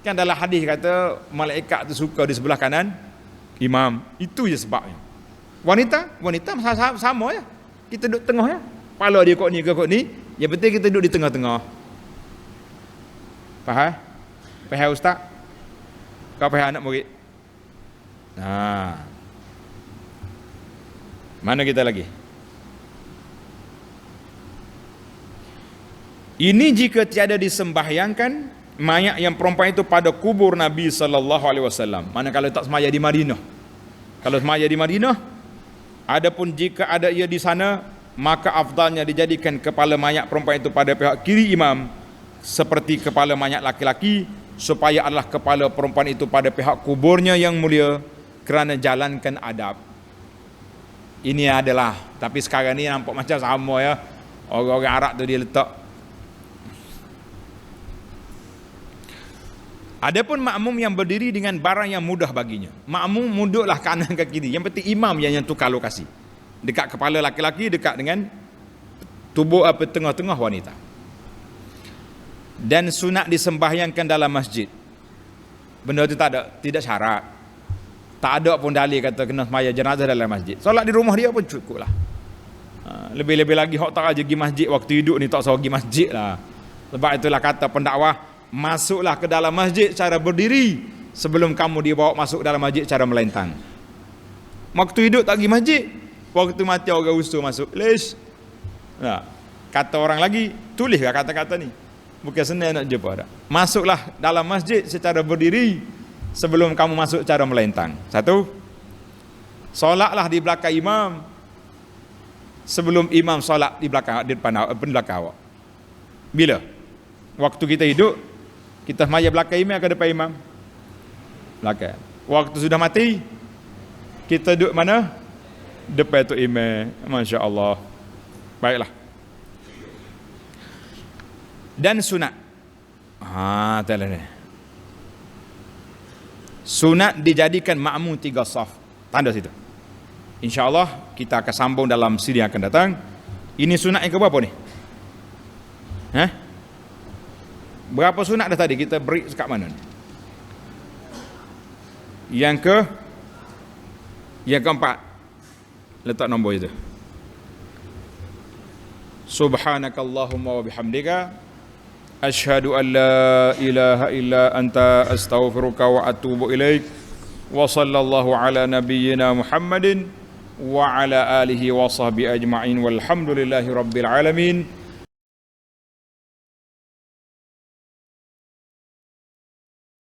Speaker 1: Kan dalam hadis kata malaikat tu suka di sebelah kanan imam. Itu je sebabnya. Wanita sama ya. Kita duduk tengah ya. Kepala dia kok ni ke kok ni, yang penting kita duduk di tengah-tengah. Faham? Faham ustaz? Kau faham anak murid? Mana kita lagi? Ini jika tiada disembahyangkan mayat yang perempuan itu pada kubur Nabi sallallahu alaihi wasallam. Manakala tak semaya di Madinah. Kalau semaya di Madinah, adapun jika ada ia di sana maka afdalnya dijadikan kepala mayat perempuan itu pada pihak kiri imam seperti kepala mayat laki-laki, supaya adalah kepala perempuan itu pada pihak kuburnya yang mulia kerana jalankan adab. Ini adalah, tapi sekarang ni nampak macam sama ya. Orang-orang Arab tu dia letak. Adapun makmum yang berdiri dengan barang yang mudah baginya, makmum muduklah kanan ke kiri. Yang penting imam yang tukar lokasi. Dekat kepala laki-laki, dekat dengan tubuh tengah-tengah wanita. Dan sunat disembahyangkan dalam masjid. Benda itu tidak syarat. Tak ada pun dalil kata kena sembahyang jenazah dalam masjid. Solat di rumah dia pun cukup lah. Lebih-lebih lagi hok tak aja pergi masjid waktu hidup ni, tak usah pergi masjid lah. Sebab itulah kata pendakwah, masuklah ke dalam masjid cara berdiri sebelum kamu dibawa masuk dalam masjid cara melentang. Waktu hidup tak pergi masjid, waktu mati orang usul masuk. Lesh. Nah, kata orang lagi, tulislah kata-kata ni. Bukan senang nak jumpa dah. Masuklah dalam masjid secara berdiri sebelum kamu masuk cara melentang. Satu. Solatlah di belakang imam sebelum imam solat di depan awak. Bila? Waktu kita hidup, kita sembahyang belakang imam ke depan imam? Belakang. Waktu sudah mati, kita duduk mana? Depan tu imam. Masya Allah. Baiklah. Dan sunat. Tahu ni. Sunat dijadikan makmum 3 saf. Tanda situ. InsyaAllah kita akan sambung dalam siri yang akan datang. Ini sunat yang keberapa ni? Berapa sunat dah tadi? Kita break dekat mana ni? Yang keempat. Letak nombor itu. Subhanakallahumma wa bihamdika asyhadu an la ilaha illa anta astaghfiruka wa atubu ilaik. Wa sallallahu ala nabiyyina Muhammadin wa ala alihi wa sahbihi ajma'in walhamdulillahi rabbil alamin.